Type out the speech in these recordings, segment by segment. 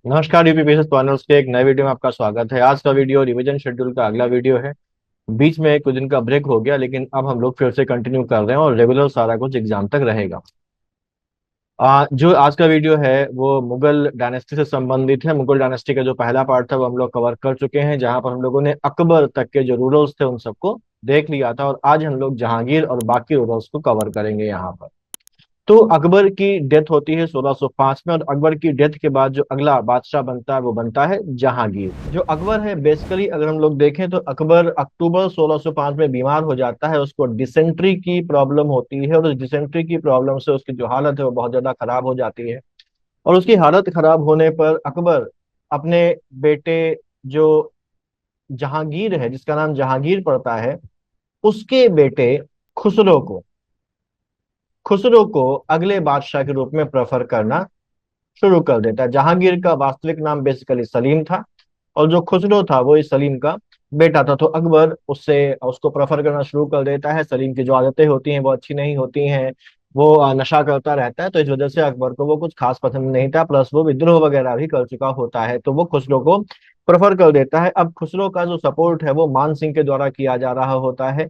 नमस्कार UPPSC planners के एक नए वीडियो में आपका स्वागत है। आज का वीडियो रिवीजन शेड्यूल का अगला वीडियो है। बीच में कुछ दिन का ब्रेक हो गया, लेकिन अब हम लोग फिर से कंटिन्यू कर रहे हैं और रेगुलर सारा कुछ एग्जाम तक रहेगा। जो आज का वीडियो है वो मुगल डायनेस्टी से संबंधित है। मुगल डायनेस्टी का जो पहला पार्ट था वो हम लोग कवर कर चुके हैं, जहां पर हम लोगों ने अकबर तक के जो रूलर्स थे उन सबको देख लिया था, और आज हम लोग जहांगीर और बाकी रूलर्स को कवर करेंगे यहाँ पर। तो अकबर की डेथ होती है 1605 में, और अकबर की डेथ के बाद जो अगला बादशाह बनता है वो बनता है जहांगीर। जो अकबर है बेसिकली अगर हम लोग देखें तो अकबर अक्टूबर 1605 में बीमार हो जाता है। उसको डिसेंट्री की प्रॉब्लम होती है, और उस डिसेंट्री की प्रॉब्लम से उसकी जो हालत है वो बहुत ज्यादा खराब हो जाती है। और उसकी हालत खराब होने पर अकबर अपने बेटे जो जहांगीर है, जिसका नाम जहांगीर पड़ता है, उसके बेटे खुसरो को खुसरो को अगले बादशाह के रूप में प्रेफर करना शुरू कर देता है। जहांगीर का वास्तविक नाम बेसिकली सलीम था, और जो खुसरो था वो इस सलीम का बेटा था। तो अकबर उससे उसको प्रेफर करना शुरू कर देता है। सलीम की जो आदतें होती हैं वो अच्छी नहीं होती हैं। वो नशा करता रहता है, तो इस वजह से अकबर को वो कुछ खास पसंद नहीं था। प्लस वो विद्रोह वगैरह भी कर चुका होता है, तो वो खुसरो को प्रेफर कर देता है। अब खुसरो का जो सपोर्ट है वो मान सिंह के द्वारा किया जा रहा होता है।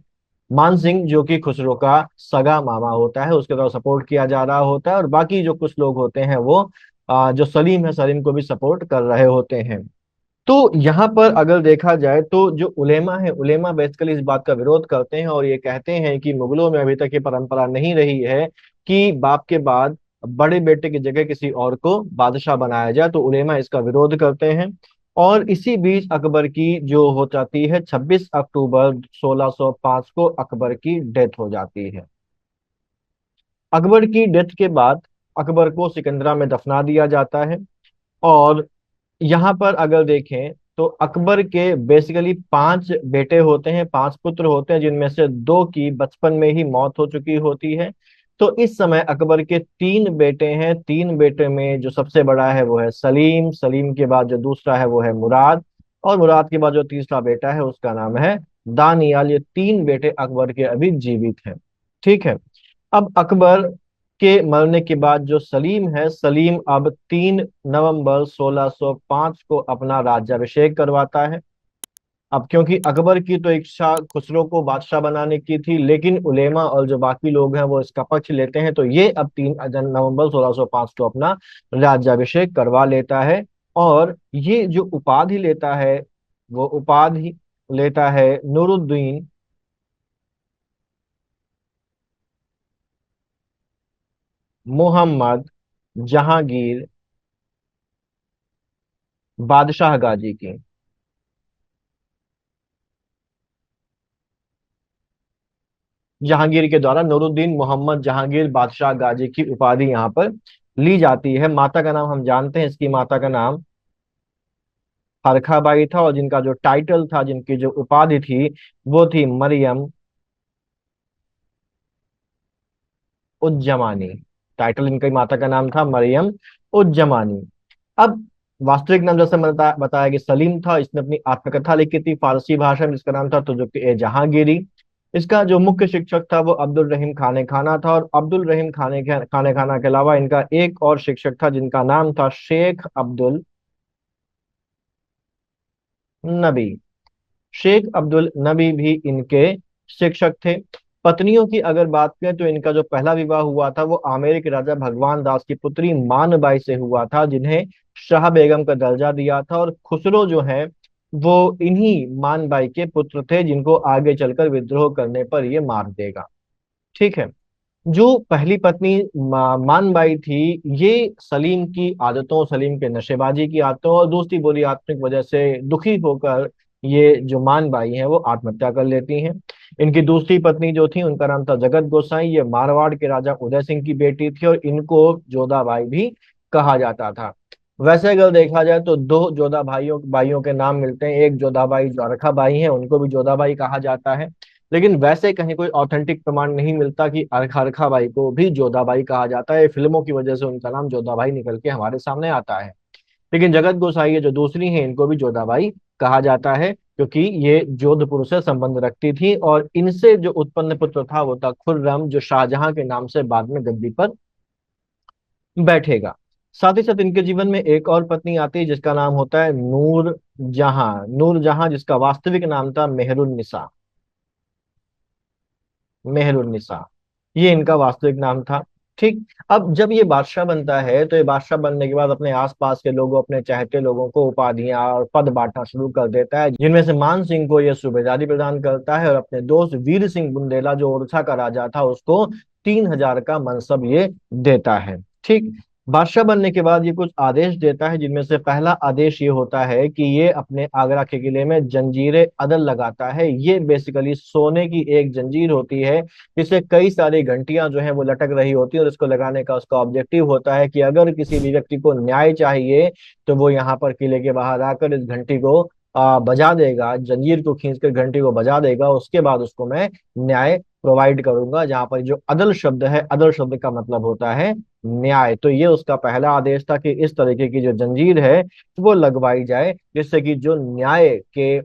मान सिंह जो कि खुसरो का सगा मामा होता है, उसके द्वारा सपोर्ट किया जा रहा होता है। और बाकी जो कुछ लोग होते हैं वो जो सलीम है, सलीम को भी सपोर्ट कर रहे होते हैं। तो यहाँ पर अगर देखा जाए तो जो उलेमा है, उलेमा बेसिकली इस बात का विरोध करते हैं, और ये कहते हैं कि मुगलों में अभी तक ये परंपरा नहीं रही है कि बाप के बाद बड़े बेटे की जगह किसी और को बादशाह बनाया जाए। तो उलेमा इसका विरोध करते हैं। और इसी बीच अकबर की जो हो जाती है 26 अक्टूबर 1605 को अकबर की डेथ हो जाती है। अकबर की डेथ के बाद अकबर को सिकंदरा में दफना दिया जाता है। और यहाँ पर अगर देखें तो अकबर के बेसिकली 5 बेटे होते हैं, 5 पुत्र होते हैं, जिनमें से 2 की बचपन में ही मौत हो चुकी होती है। तो इस समय अकबर के 3 बेटे हैं। 3 बेटे में जो सबसे बड़ा है वो है सलीम, सलीम के बाद जो दूसरा है वो है मुराद, और मुराद के बाद जो तीसरा बेटा है उसका नाम है दानियाल। ये 3 बेटे अकबर के अभी जीवित हैं। ठीक है। अब अकबर के मरने के बाद जो सलीम है, सलीम अब 3 नवंबर 1605 को अपना राज्याभिषेक करवाता है। अब क्योंकि अकबर की तो इच्छा खुसरो को बादशाह बनाने की थी, लेकिन उलेमा और जो बाकी लोग हैं वो इसका पक्ष लेते हैं, तो ये अब 3 नवंबर 1605 को अपना राज्याभिषेक करवा लेता है। और ये जो उपाधि लेता है वो उपाधि लेता है नूरुद्दीन मोहम्मद जहांगीर बादशाह गाजी की। जहांगीर के द्वारा नूरुद्दीन मोहम्मद जहांगीर बादशाह गाजी की उपाधि यहाँ पर ली जाती है। माता का नाम हम जानते हैं, इसकी माता का नाम हरखाबाई था, और जिनका जो टाइटल था, जिनकी जो उपाधि थी वो थी मरियम उज्जमानी। टाइटल इनकी माता का नाम था मरियम उज्जमानी। अब वास्तविक नाम जैसे मैंने बताया कि सलीम था। इसने अपनी आत्मकथा लिखी थी फारसी भाषा में, जिसका नाम था तो जो कि जहांगीरी। इसका जो मुख्य शिक्षक था वो अब्दुल रहीम खाने खाना था, और अब्दुल रहीम खाने खाना के अलावा इनका एक और शिक्षक था जिनका नाम था शेख अब्दुल नबी। शेख अब्दुल नबी भी इनके शिक्षक थे। पत्नियों की अगर बात करें तो इनका जो पहला विवाह हुआ था वो आमेर के राजा भगवान दास की पुत्री मानबाई से हुआ था, जिन्हें शाह बेगम का दर्जा दिया था। और खुसरो जो है वो इन्हीं मानबाई के पुत्र थे, जिनको आगे चलकर विद्रोह करने पर ये मार देगा। ठीक है। जो पहली पत्नी मानबाई थी, ये सलीम की आदतों, सलीम के नशेबाजी की आदतों और दूसरी बुरी आत्मिक वजह से दुखी होकर ये जो मानबाई हैं वो आत्महत्या कर लेती हैं। इनकी दूसरी पत्नी जो थी उनका नाम था जगत गोसाई। ये मारवाड़ के राजा उदय सिंह की बेटी थी, और इनको जोधाबाई भी कहा जाता था। वैसे अगर देखा जाए तो 2 जोधा भाइयों भाइयों के नाम मिलते हैं। एक जोधाबाई जो अरखा बाई है, उनको भी जोधाबाई कहा जाता है। लेकिन वैसे कहीं कोई ऑथेंटिक प्रमाण नहीं मिलता कि अरखा बाई को भी जोधाबाई कहा जाता है। फिल्मों की वजह से उनका नाम जोधाबाई निकल के हमारे सामने आता है। लेकिन जगत गोसाई ये जो दूसरी हैं, इनको भी जोधाबाई कहा जाता है, क्योंकि ये जोधपुर से संबंध रखती थी। और इनसे जो उत्पन्न पुत्र था वो था खुर्रम, जो शाहजहां के नाम से बाद में गद्दी पर बैठेगा। साथ ही साथ इनके जीवन में एक और पत्नी आती है जिसका नाम होता है नूर जहां। नूर जहां जिसका वास्तविक नाम था मेहरुन्निसा। मेहरुन्निसा, ये इनका वास्तविक नाम था। ठीक। अब जब ये बादशाह बनता है तो ये बादशाह बनने के बाद अपने आसपास के लोगों, अपने चाहते लोगों को उपाधियां और पद बांटना शुरू कर देता है, जिनमें से मान सिंह को ये सूबेदारी प्रदान करता है और अपने दोस्त वीर सिंह बुंदेला जो ओरछा का राजा था उसको 3,000 का मनसब ये देता है। ठीक। बादशाह बनने के बाद ये कुछ आदेश देता है, जिनमें से पहला आदेश ये होता है कि ये अपने आगरा के किले में जंजीरें अदल लगाता है। ये बेसिकली सोने की एक जंजीर होती है जिससे कई सारी घंटियां जो है वो लटक रही होती है, और इसको लगाने का उसका ऑब्जेक्टिव होता है कि अगर किसी भी व्यक्ति को न्याय चाहिए तो वो यहाँ पर किले के बाहर आकर इस घंटी को बजा देगा, जंजीर को खींचकर घंटी को बजा देगा, उसके बाद उसको मैं न्याय प्रोवाइड करूंगा। जहां पर जो अदल शब्द है, अदल शब्द का मतलब होता है न्याय। तो ये उसका पहला आदेश था कि इस तरीके की जो जंजीर है वो लगवाई जाए, जिससे कि जो न्याय के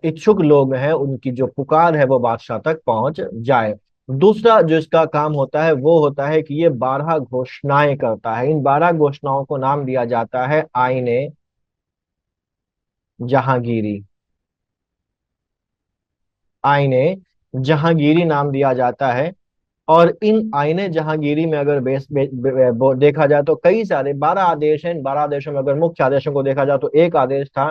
इच्छुक लोग हैं उनकी जो पुकार है वो बादशाह तक पहुंच जाए। दूसरा जो इसका काम होता है वो होता है कि ये 12 घोषणाएं करता है। इन 12 घोषणाओं को नाम दिया जाता है आईने जहांगीरी। आईने जहांगीरी नाम दिया जाता है। और इन आईने जहांगीरी में अगर देखा जाए तो कई सारे 12 आदेश हैं। इन 12 आदेशों में अगर मुख्य आदेशों को देखा जाए तो एक आदेश था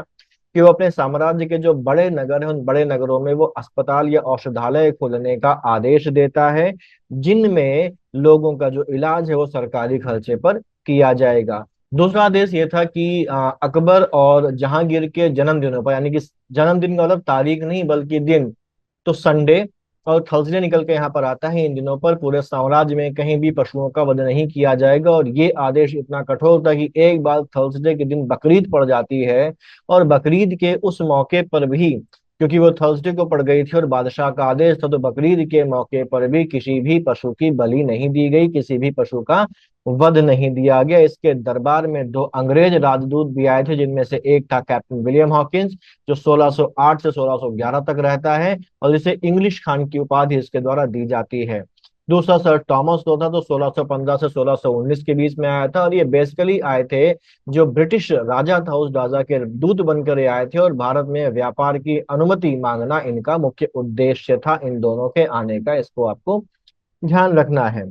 कि वो अपने साम्राज्य के जो बड़े नगर हैं उन बड़े नगरों में वो अस्पताल या औषधालय खोलने का आदेश देता है, जिनमें लोगों का जो इलाज है वो सरकारी खर्चे पर किया जाएगा। दूसरा आदेश ये था कि अकबर और जहांगीर के जन्मदिनों पर, यानी कि जन्मदिन का मतलब तारीख नहीं बल्कि दिन, तो संडे और थर्सडे निकल के यहाँ पर आता है, इन दिनों पर पूरे साम्राज्य में कहीं भी पशुओं का वध नहीं किया जाएगा। और ये आदेश इतना कठोर था कि एक बार थर्सडे के दिन बकरीद पड़ जाती है, और बकरीद के उस मौके पर भी, क्योंकि वो थर्सडे को पड़ गई थी और बादशाह का आदेश था, तो बकरीद के मौके पर भी किसी भी पशु की बलि नहीं दी गई, किसी भी पशु का वध नहीं दिया गया। इसके दरबार में 2 अंग्रेज राजदूत भी आए थे, जिनमें से एक था कैप्टन विलियम हॉकिंस जो 1608 से 1611 तक रहता है, और इसे इंग्लिश खान की उपाधि इसके द्वारा दी जाती है। दूसरा सर टॉमस लो था, तो 1615 से 1619 के बीच में आया था, और ये बेसिकली आए थे, जो ब्रिटिश राजा था उस राजा के दूत बनकर ये आए थे, और भारत में व्यापार की अनुमति मांगना इनका मुख्य उद्देश्य था इन दोनों के आने का। इसको आपको ध्यान रखना है।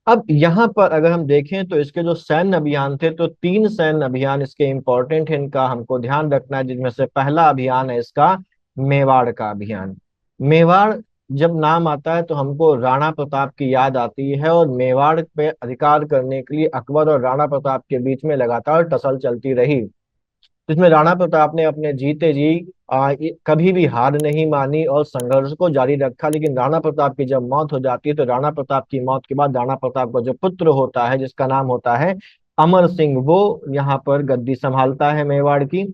अब यहाँ पर अगर हम देखें तो इसके जो सैन्य अभियान थे, तो 3 सैन्य अभियान इसके इंपॉर्टेंट है, इनका हमको ध्यान रखना है, जिसमें से पहला अभियान है इसका मेवाड़ का अभियान। मेवाड़ जब नाम आता है तो हमको राणा प्रताप की याद आती है, और मेवाड़ पे अधिकार करने के लिए अकबर और राणा प्रताप के बीच में लगातार टसल चलती रही, जिसमें राणा प्रताप ने अपने जीते जी कभी भी हार नहीं मानी और संघर्ष को जारी रखा। लेकिन राणा प्रताप की जब मौत हो जाती है तो राणा प्रताप की मौत के बाद राणा प्रताप का जो पुत्र होता है जिसका नाम होता है अमर सिंह, वो यहाँ पर गद्दी संभालता है मेवाड़ की।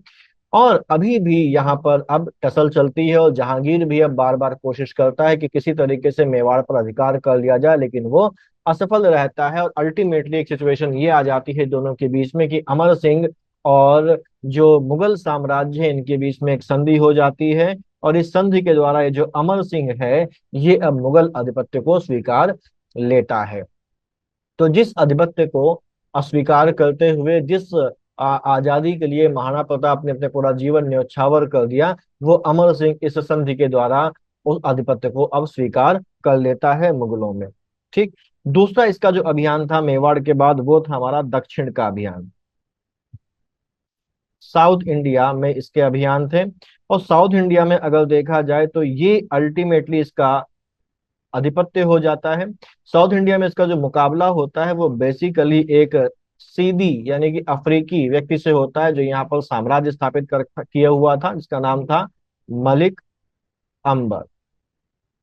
और अभी भी यहाँ पर अब टसल चलती है, और जहांगीर भी अब बार बार कोशिश करता है कि किसी तरीके से मेवाड़ पर अधिकार कर लिया जाए, लेकिन वो असफल रहता है। और अल्टीमेटली एक सिचुएशन ये आ जाती है दोनों के बीच में कि अमर सिंह और जो मुगल साम्राज्य है इनके बीच में एक संधि हो जाती है, और इस संधि के द्वारा ये जो अमर सिंह है ये अब मुगल आधिपत्य को स्वीकार लेता है। तो जिस आधिपत्य को अस्वीकार करते हुए, जिस आजादी के लिए महाराणा प्रताप ने अपने पूरा जीवन न्यौछावर कर दिया, वो अमर सिंह इस संधि के द्वारा उस आधिपत्य को अब स्वीकार कर लेता है मुगलों में। ठीक। दूसरा इसका जो अभियान था मेवाड़ के बाद वो था हमारा दक्षिण का अभियान। साउथ इंडिया में इसके अभियान थे, और साउथ इंडिया में अगर देखा जाए तो ये अल्टीमेटली इसका आधिपत्य हो जाता है। साउथ इंडिया में इसका जो मुकाबला होता है वो बेसिकली एक सीधी यानी कि अफ्रीकी व्यक्ति से होता है, जो यहाँ पर साम्राज्य स्थापित कर किया हुआ था, जिसका नाम था मलिक अंबर।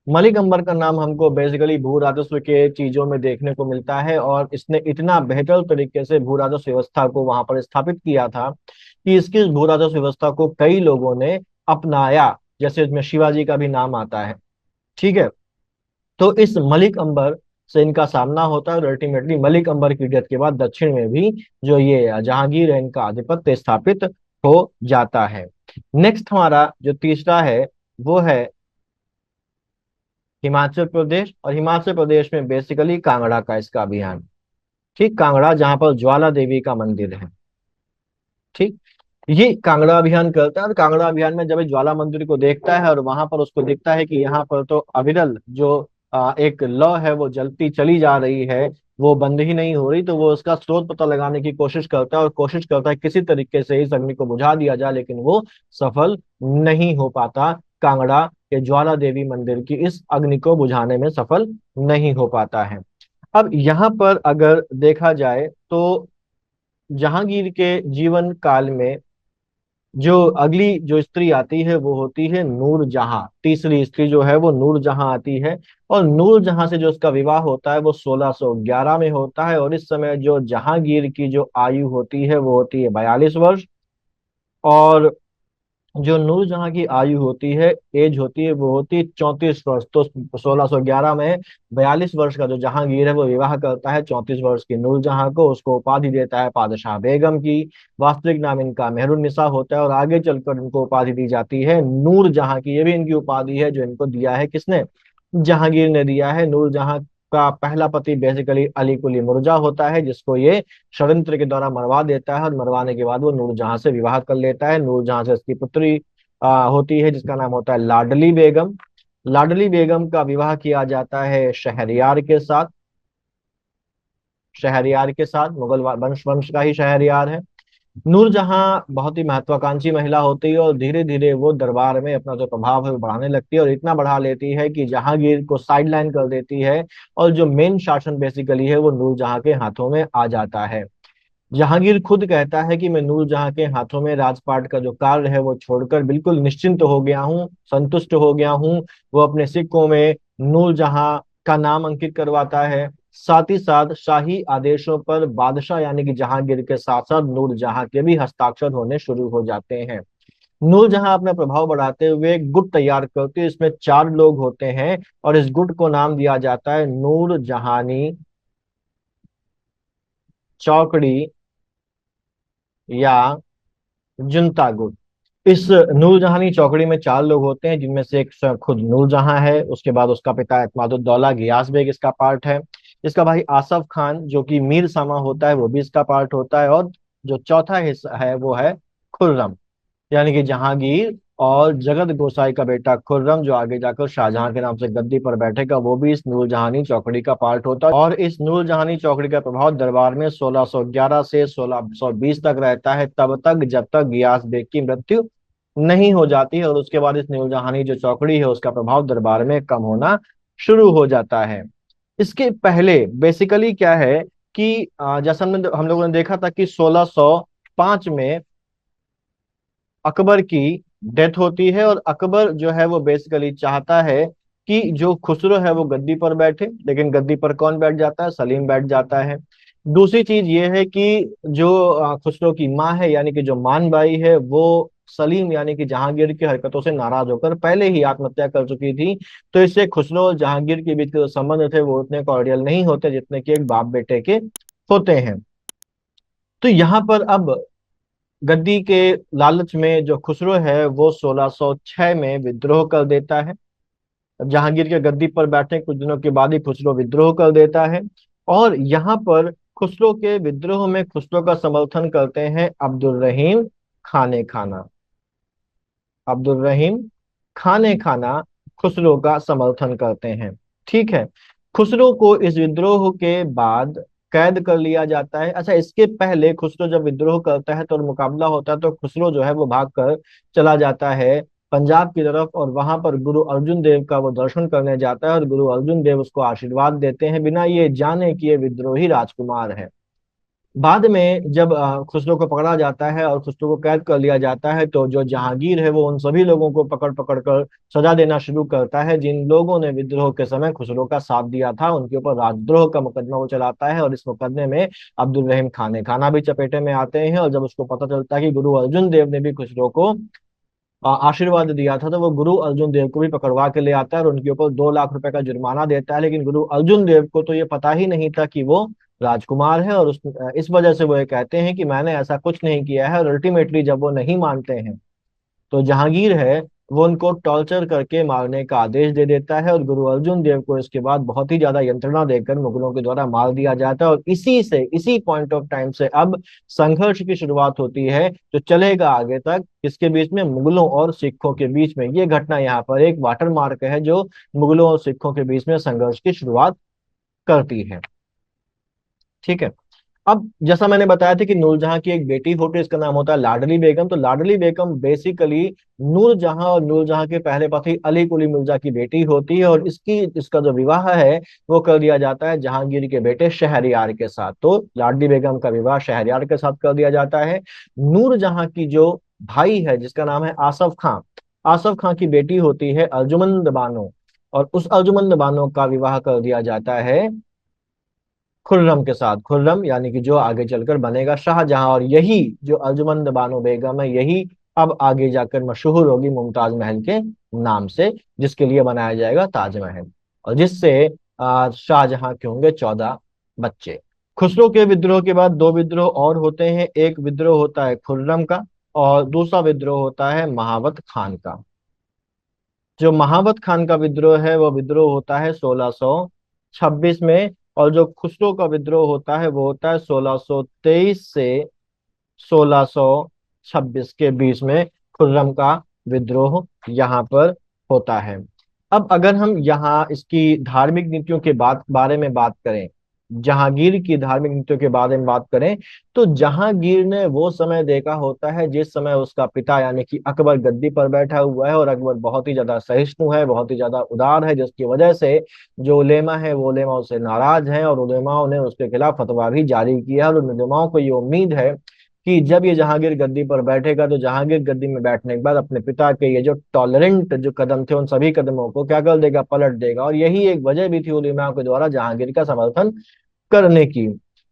मलिक अंबर का नाम हमको बेसिकली भू राजस्व के चीजों में देखने को मिलता है, और इसने इतना बेहतर तरीके से भू राजस्व व्यवस्था को वहां पर स्थापित किया था कि इसकी भू राजस्व व्यवस्था को कई लोगों ने अपनाया, जैसे इसमें शिवाजी का भी नाम आता है। ठीक है। तो इस मलिक अंबर से इनका सामना होता है, और अल्टीमेटली मलिक अंबर की डेथ के बाद दक्षिण में भी जो ये जहांगीर है इनका आधिपत्य स्थापित हो जाता है। नेक्स्ट हमारा जो तीसरा है वो है हिमाचल प्रदेश, और हिमाचल प्रदेश में बेसिकली कांगड़ा का इसका अभियान। ठीक, कांगड़ा जहां पर ज्वाला देवी का मंदिर है। ठीक, ये कांगड़ा अभियान करता है, और कांगड़ा अभियान में जब ये ज्वाला मंदिर को देखता है और वहां पर उसको दिखता है कि यहाँ पर तो अविरल जो एक लौ है वो जलती चली जा रही है, वो बंद ही नहीं हो रही, तो वो उसका स्रोत पता लगाने की कोशिश करता है और कोशिश करता है किसी तरीके से इस अग्नि को बुझा दिया जाए, लेकिन वो सफल नहीं हो पाता। कांगड़ा के ज्वाला देवी मंदिर की इस अग्नि को बुझाने में सफल नहीं हो पाता है। अब यहाँ पर अगर देखा जाए तो जहांगीर के जीवन काल में जो अगली जो स्त्री आती है वो होती है नूरजहां। तीसरी स्त्री जो है वो नूरजहां आती है, और नूरजहां से जो उसका विवाह होता है वो 1611 में होता है। और इस समय जो जहांगीर की जो आयु होती है वो होती है 42 वर्ष, और जो नूरजहां की आयु होती है, एज होती है, वो होती है 34 वर्ष। तो 1611 में 42 वर्ष का जो जहांगीर है वो विवाह करता है 34 वर्ष की नूरजहां को, उसको उपाधि देता है पादशाह बेगम की। वास्तविक नाम इनका मेहरुन्निसा होता है, और आगे चलकर इनको उपाधि दी जाती है नूरजहां की। ये भी इनकी उपाधि है जो इनको दिया है किसने, जहांगीर ने दिया है। नूरजहां का पहला पति बेसिकली अली कुली मुर्जा होता है, जिसको ये षड्यंत्र के द्वारा मरवा देता है, और मरवाने के बाद वो नूरजहां से विवाह कर लेता है। नूरजहां से उसकी पुत्री होती है जिसका नाम होता है लाडली बेगम। लाडली बेगम का विवाह किया जाता है शहरयार के साथ। शहरयार के साथ, मुगल वंश वंश का ही शहरयार है। नूरजहां बहुत ही महत्वाकांक्षी महिला होती है, और धीरे धीरे वो दरबार में अपना जो प्रभाव है वो बढ़ाने लगती है, और इतना बढ़ा लेती है कि जहांगीर को साइडलाइन कर देती है, और जो मेन शासन बेसिकली है वो नूरजहां के हाथों में आ जाता है। जहांगीर खुद कहता है कि मैं नूरजहां के हाथों में राजपाट का जो कार्य है वो छोड़कर बिल्कुल निश्चिंत हो गया हूँ, संतुष्ट हो गया हूँ। वो अपने सिक्कों में नूरजहां का नाम अंकित करवाता है। साथ ही साथ शाही आदेशों पर बादशाह यानी कि जहांगीर के साथ साथ नूरजहां के भी हस्ताक्षर होने शुरू हो जाते हैं। नूरजहां अपना प्रभाव बढ़ाते हुए एक गुट तैयार करती है, इसमें 4 लोग होते हैं, और इस गुट को नाम दिया जाता है नूर जहानी चौकड़ी या जुनता गुट। इस नूरजहानी चौकड़ी में 4 लोग होते हैं, जिनमें से एक खुद नूरजहां है, उसके बाद उसका पिता एतमादुद्दौला गियास बेग इसका पार्ट है, इसका भाई आसफ खान जो कि मीर सामा होता है वो भी इसका पार्ट होता है, और जो चौथा हिस्सा है वो है खुर्रम, यानी कि जहांगीर और जगत गोसाई का बेटा खुर्रम, जो आगे जाकर शाहजहां के नाम से गद्दी पर बैठेगा, वो भी इस नूरजहानी चौकड़ी का पार्ट होता है। और इस नूरजहानी चौकड़ी का प्रभाव दरबार में 1611 से 1620 तक रहता है, तब तक जब तक गियास बेग की मृत्यु नहीं हो जाती है, और उसके बाद इस नूरजहानी जो चौकड़ी है उसका प्रभाव दरबार में कम होना शुरू हो जाता है। इसके पहले बेसिकली क्या है कि जैसा हम लोगों ने देखा था कि 1605 में अकबर की डेथ होती है, और अकबर जो है वो बेसिकली चाहता है कि जो खुसरो है वो गद्दी पर बैठे, लेकिन गद्दी पर कौन बैठ जाता है, सलीम बैठ जाता है। दूसरी चीज ये है कि जो खुसरो की माँ है यानी कि जो मान बाई है, वो सलीम यानी कि जहांगीर की हरकतों से नाराज होकर पहले ही आत्महत्या कर चुकी थी। तो इससे खुसरो और जहांगीर के बीच के जो संबंध थे वो उतने कॉर्डियल नहीं होते जितने कि एक बाप बेटे के होते हैं। तो यहाँ पर अब गद्दी के लालच में जो खुसरो है वो 1606 में विद्रोह कर देता है। जहांगीर के गद्दी पर बैठने कुछ दिनों के बाद ही खुसरो विद्रोह कर देता है, और यहाँ पर खुसरो के विद्रोह में खुसरो का समर्थन करते हैं अब्दुल रहीम खाने खाना। अब्दुल रहीम खाने खाना खुसरो का समर्थन करते हैं। ठीक है, खुसरो को इस विद्रोह के बाद कैद कर लिया जाता है। अच्छा, इसके पहले खुसरो जब विद्रोह करता है तो मुकाबला होता है, तो खुसरो जो है वो भागकर चला जाता है पंजाब की तरफ, और वहां पर गुरु अर्जुन देव का वो दर्शन करने जाता है, और गुरु अर्जुन देव उसको आशीर्वाद देते हैं बिना ये जाने कि ये विद्रोही राजकुमार है। बाद में जब खुसरो को पकड़ा जाता है और खुसरो को कैद कर लिया जाता है, तो जो जहांगीर है वो उन सभी लोगों को पकड़ पकड़ कर सजा देना शुरू करता है जिन लोगों ने विद्रोह के समय खुसरो का साथ दिया था। उनके ऊपर राजद्रोह का मुकदमा वो चलाता है, और इस मुकदमे में अब्दुल रहीम खाने खाना भी चपेटे में आते हैं। और जब उसको पता चलता है कि गुरु अर्जुन देव ने भी खुसरो को आशीर्वाद दिया था, तो वो गुरु अर्जुन देव को भी पकड़वा के ले आता है और उनके ऊपर 2 लाख रुपए का जुर्माना देता है। लेकिन गुरु अर्जुन देव को तो ये पता ही नहीं था कि वो राजकुमार है, और इस वजह से वो ये कहते हैं कि मैंने ऐसा कुछ नहीं किया है। और अल्टीमेटली जब वो नहीं मानते हैं तो जहांगीर है वो उनको टॉर्चर करके मारने का आदेश दे देता है और गुरु अर्जुन देव को इसके बाद बहुत ही ज्यादा यंत्रणा देकर मुगलों के द्वारा मार दिया जाता है। और इसी पॉइंट ऑफ टाइम से अब संघर्ष की शुरुआत होती है जो चलेगा आगे तक, किसके बीच में, मुगलों और सिखों के बीच में। ये घटना यहाँ पर एक वाटर मार्क है जो मुगलों और सिखों के बीच में संघर्ष की शुरुआत करती है। ठीक है। अब जैसा मैंने बताया था कि नूरजहां की एक बेटी होती है, इसका नाम होता है लाडली बेगम। तो लाडली बेगम बेसिकली नूरजहां और नूरजहां के पहले पति अली कुली मिर्जा की बेटी होती है। और इसका जो विवाह है वो कर दिया जाता है जहांगीर के बेटे शहरयार के साथ। तो लाडली बेगम का विवाह शहरयार के साथ कर दिया जाता है। नूरजहां की जो भाई है जिसका नाम है आसफ खां, आसफ खां की बेटी होती है अर्जुमंद बानो। और उस अर्जुमंद बानो का विवाह कर दिया जाता है खुर्रम के साथ। खुर्रम यानी कि जो आगे चलकर बनेगा शाहजहां। और यही जो अर्जुमंद बानो बेगम है यही अब आगे जाकर मशहूर होगी मुमताज महल के नाम से, जिसके लिए बनाया जाएगा ताजमहल, और जिससे शाहजहां के होंगे 14 बच्चे। खुसरो के विद्रोह के बाद दो विद्रोह और होते हैं। एक विद्रोह होता है खुर्रम का और दूसरा विद्रोह होता है महावत खान का। जो महावत खान का विद्रोह है वो विद्रोह होता है 1626 में। और जो खुसरो का विद्रोह होता है वो होता है 1623 से 1626 के बीच में। खुर्रम का विद्रोह यहाँ पर होता है। अब अगर हम यहाँ इसकी धार्मिक नीतियों के बारे में बात करें, जहांगीर की धार्मिक नीतियों के बारे में बात करें, तो जहांगीर ने वो समय देखा होता है जिस समय उसका पिता यानी कि अकबर गद्दी पर बैठा हुआ है। और अकबर बहुत ही ज्यादा सहिष्णु है, बहुत ही ज्यादा उदार है, जिसकी वजह से जो उलेमा है वो उलेमा उससे नाराज हैं और उलेमाओं ने उसके खिलाफ फतवा भी जारी किया है। और उन उलेमाओं को ये उम्मीद है कि जब ये जहांगीर गद्दी पर बैठेगा तो जहांगीर गद्दी में बैठने के बाद अपने पिता के ये जो टॉलरेंट जो कदम थे उन सभी कदमों को क्या कर देगा, पलट देगा। और यही एक वजह भी थी उलेमा के द्वारा जहांगीर का समर्थन करने की।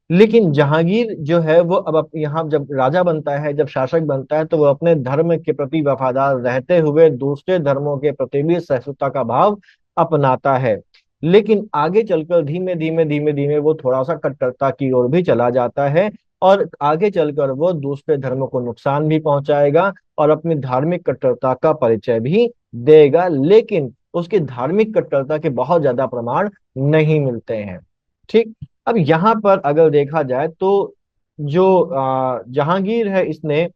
लेकिन जहांगीर जो है वो अब यहाँ जब राजा बनता है, जब शासक बनता है, तो वो अपने धर्म के प्रति वफादार रहते हुए दूसरे धर्मों के प्रति भी सहिष्णुता का भाव अपनाता है। लेकिन आगे चलकर धीमे धीमे धीमे धीमे वो थोड़ा सा कट्टरता की ओर भी चला जाता है। और आगे चलकर वो दूसरे धर्मों को नुकसान भी पहुंचाएगा और अपनी धार्मिक कट्टरता का परिचय भी देगा। लेकिन उसकी धार्मिक कट्टरता के बहुत ज्यादा प्रमाण नहीं मिलते हैं। ठीक। अब यहाँ पर अगर देखा जाए तो जो जहांगीर है इसने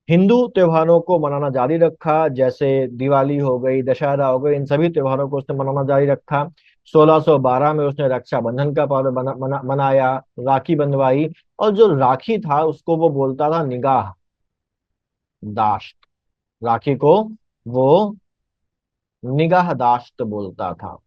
हिंदू त्योहारों को मनाना जारी रखा, जैसे दिवाली हो गई, दशहरा हो गई, इन सभी त्योहारों को उसने मनाना जारी रखा। 1612 में उसने रक्षाबंधन का पर्व मनाया, राखी बंधवाई। और जो राखी था उसको वो बोलता था निगाह दाश्त। राखी को वो निगाहदाश्त बोलता था।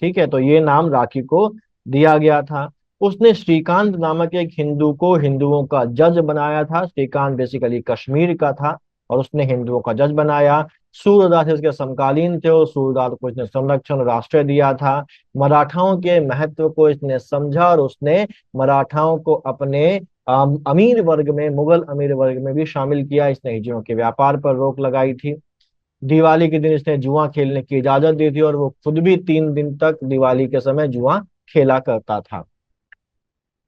ठीक है, तो ये नाम राखी को दिया गया था। उसने श्रीकांत नामक एक हिंदू को हिंदुओं का जज बनाया था। श्रीकांत बेसिकली कश्मीर का था और उसने हिंदुओं का जज बनाया। सूरदास इसके समकालीन थे और सूरदास को इसने संरक्षण राष्ट्र दिया था। मराठाओं के महत्व को इसने समझा और उसने मराठाओं को अपने अमीर वर्ग में, मुगल अमीर वर्ग में भी शामिल किया। इसने हिजड़ों के व्यापार पर रोक लगाई थी। दिवाली के दिन इसने जुआ खेलने की इजाजत दी थी और वो खुद भी 3 दिन तक दिवाली के समय जुआ खेला करता था।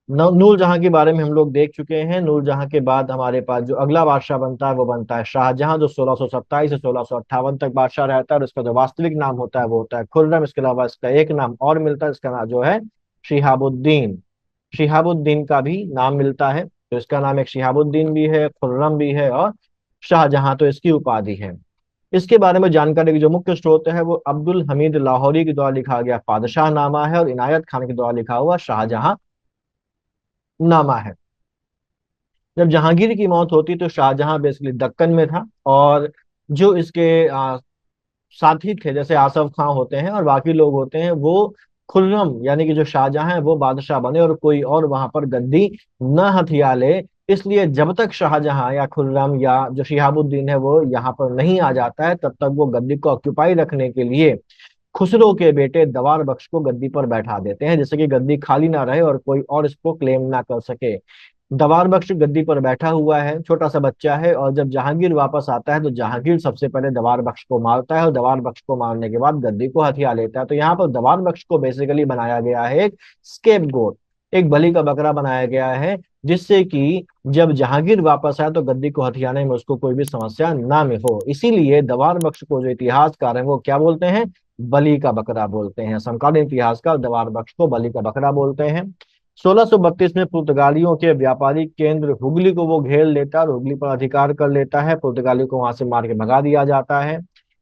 नूरजहां के बारे में हम लोग देख चुके हैं। नूरजहां के बाद हमारे पास जो अगला बादशाह बनता है वो बनता है शाहजहां, जो 1627 से 1658 तक बादशाह रहता है। और इसका जो वास्तविक नाम होता है वो होता है खुर्रम। इसके अलावा इसका एक नाम और मिलता है, इसका नाम जो है शिहाबुद्दीन। शिहाबुद्दीन का भी नाम मिलता है, तो इसका नाम एक शिहाबुद्दीन भी है, खुर्रम भी है और शाहजहां तो इसकी उपाधि है। इसके बारे में जानकारी की जो मुख्य स्रोत है वो अब्दुल हमीद लाहौरी के द्वारा लिखा गया पादशाह नामा है और इनायत खान के द्वारा लिखा हुआ शाहजहां नामा है। जब जहांगीर की मौत होती तो शाहजहां बेसिकली दक्कन में था। और जो इसके साथी थे जैसे आसफ खां होते हैं और बाकी लोग होते हैं, वो खुर्रम यानी कि जो शाहजहां है वो बादशाह बने और कोई और वहां पर गद्दी न हथिया ले। इसलिए जब तक शाहजहां या खुर्रम या जो शिहाबुद्दीन है वो यहाँ पर नहीं आ जाता है तब तक वो गद्दी को ऑक्यूपाई रखने के लिए खुसरो के बेटे दवार बख्श को गद्दी पर बैठा देते हैं, जिससे कि गद्दी खाली ना रहे और कोई और इसको क्लेम ना कर सके। दवार बख्श गद्दी पर बैठा हुआ है, छोटा सा बच्चा है। और जब जहांगीर वापस आता है तो जहांगीर सबसे पहले दवार बख्श को मारता है और दवार बख्श को मारने के बाद गद्दी को हथिया लेता है। तो यहाँ पर दवार बख्श को बेसिकली बनाया गया है एक स्केप गोट। एक बलि का बकरा बनाया गया है, जिससे कि जब जहांगीर वापस आए तो गद्दी को हथियाने में उसको कोई भी समस्या ना में हो। इसीलिए दवार बख्श को जो इतिहासकार हैं वो क्या बोलते हैं, बलि का बकरा बोलते हैं। समकालीन इतिहासकार दवार बख्श को बलि का बकरा बोलते हैं। 1632 में पुर्तगालियों के व्यापारिक केंद्र हुगली को वो घेर लेता है और हुगली पर अधिकार कर लेता है। पुर्तगालियों को वहां से मार के भगा दिया जाता है।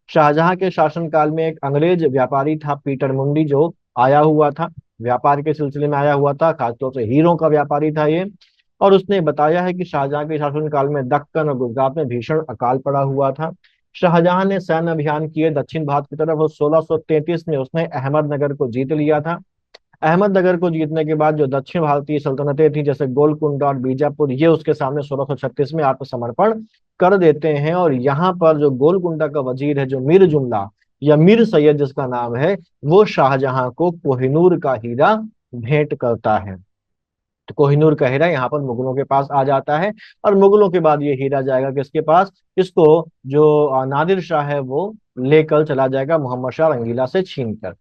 शाहजहां के शासनकाल में एक अंग्रेज व्यापारी था पीटर मुंडी, जो आया हुआ था, व्यापार के सिलसिले में आया हुआ था, खासतौर से हीरों का व्यापारी था ये। और उसने बताया है कि शाहजहां के शासनकाल में दक्कन और गुजरात में भीषण अकाल पड़ा हुआ था। शाहजहां ने सैन्य अभियान किए दक्षिण भारत की तरफ और 1633 में उसने अहमदनगर को जीत लिया था। अहमदनगर को जीतने के बाद जो दक्षिण भारतीय सल्तनतें थी जैसे गोलकुंडा और बीजापुर, ये उसके सामने 1636 में आत्मसमर्पण कर देते हैं। और यहाँ पर जो गोलकुंडा का वजीर है, जो मीर जुमला या मीर सैयद जिसका नाम है, वो शाहजहां को कोहिनूर का हीरा भेंट करता है। तो कोहिनूर का हीरा यहाँ पर मुगलों के पास आ जाता है। और मुगलों के बाद ये हीरा जाएगा किसके पास, इसको जो नादिर शाह है वो लेकर चला जाएगा मोहम्मद शाह रंगीला से छीन कर।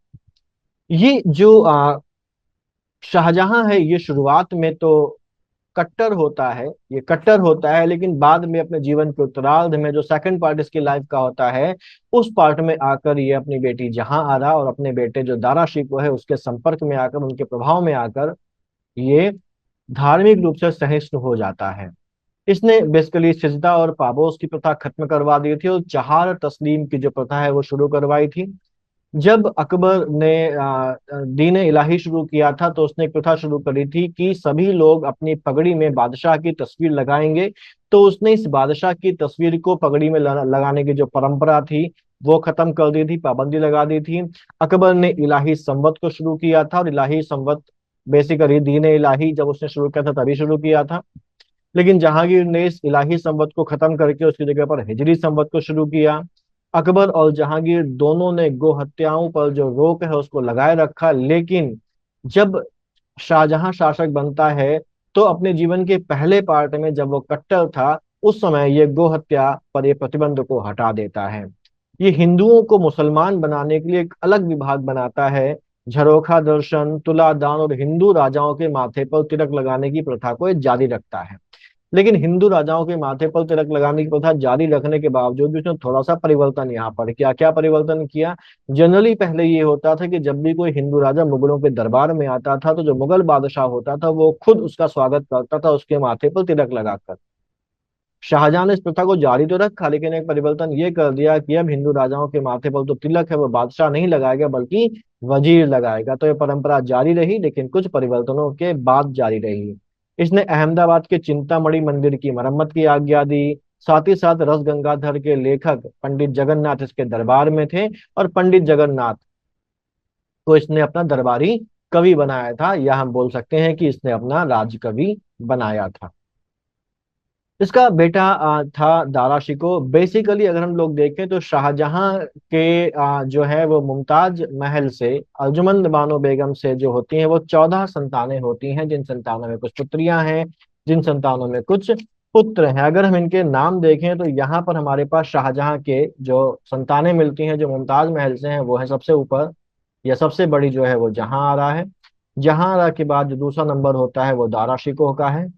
ये जो शाहजहां है, ये शुरुआत में तो कट्टर होता है, ये कट्टर होता है, लेकिन बाद में अपने जीवन के उत्तरार्ध में जो सेकंड पार्ट इसकी लाइफ का होता है, उस पार्ट में आकर ये अपनी बेटी जहां आरा और अपने बेटे जो दारा शिकोह है उसके संपर्क में आकर, उनके प्रभाव में आकर ये धार्मिक रूप से सहिष्णु हो जाता है। इसने बेसिकली सिजदा और पाबोस की प्रथा खत्म करवा दी थी और चहार तस्लीम की जो प्रथा है वो शुरू करवाई थी। जब अकबर ने दीन इलाही शुरू किया था तो उसने एक प्रथा शुरू करी थी कि सभी लोग अपनी पगड़ी में बादशाह की तस्वीर लगाएंगे। तो उसने इस बादशाह की तस्वीर को पगड़ी में लगाने की जो परंपरा थी वो खत्म कर दी थी, पाबंदी लगा दी थी। अकबर ने इलाही संवत को शुरू किया था, और इलाही संवत बेसिकली दीन इलाही जब उसने शुरू किया था तभी शुरू किया था। लेकिन जहांगीर ने इस इलाही संवत को खत्म करके उसकी जगह पर हिजरी संवत को शुरू किया। अकबर और जहांगीर दोनों ने गो हत्याओं पर जो रोक है उसको लगाए रखा, लेकिन जब शाहजहां शासक बनता है तो अपने जीवन के पहले पार्ट में जब वो कट्टर था उस समय ये गो हत्या पर ये प्रतिबंध को हटा देता है। ये हिंदुओं को मुसलमान बनाने के लिए एक अलग विभाग बनाता है। झरोखा दर्शन, तुला दान और हिंदू राजाओं के माथे पर तिलक लगाने की प्रथा को ये जारी रखता है। लेकिन हिंदू राजाओं के माथे पर तिलक लगाने की प्रथा जारी रखने के बावजूद भी उसने थोड़ा सा परिवर्तन यहाँ पर किया। क्या परिवर्तन किया, जनरली पहले ये होता था कि जब भी कोई हिंदू राजा मुगलों के दरबार में आता था तो जो मुगल बादशाह होता था वो खुद उसका स्वागत करता था उसके माथे पर तिलक लगाकर। शाहजहां ने इस प्रथा को जारी तो रखा, लेकिन एक परिवर्तन ये कर दिया कि अब हिंदू राजाओं के माथे पर जो तिलक है वो बादशाह नहीं लगाएगा बल्कि वजीर लगाएगा। तो ये परंपरा जारी रही, लेकिन कुछ परिवर्तनों के बाद जारी रही। इसने अहमदाबाद के चिंतामणि मंदिर की मरम्मत की आज्ञा दी। साथ ही साथ रस गंगाधर के लेखक पंडित जगन्नाथ इसके दरबार में थे, और पंडित जगन्नाथ को इसने अपना दरबारी कवि बनाया था, या हम बोल सकते हैं कि इसने अपना राजकवि बनाया था। इसका बेटा था दारा शिकोह। बेसिकली अगर हम लोग देखें तो शाहजहां के जो है वो मुमताज महल से, अर्जुमंद बानो बेगम से जो होती हैं वो 14 संतानें होती हैं, जिन संतानों में कुछ पुत्रियां हैं, जिन संतानों में कुछ पुत्र हैं। अगर हम इनके नाम देखें तो यहाँ पर हमारे पास शाहजहां के जो संतानें मिलती हैं जो मुमताज महल से हैं वो है सबसे ऊपर, या सबसे बड़ी जो है वो जहां आरा है। जहां आरा के बाद जो दूसरा नंबर होता है वो दारा शिकोह का है।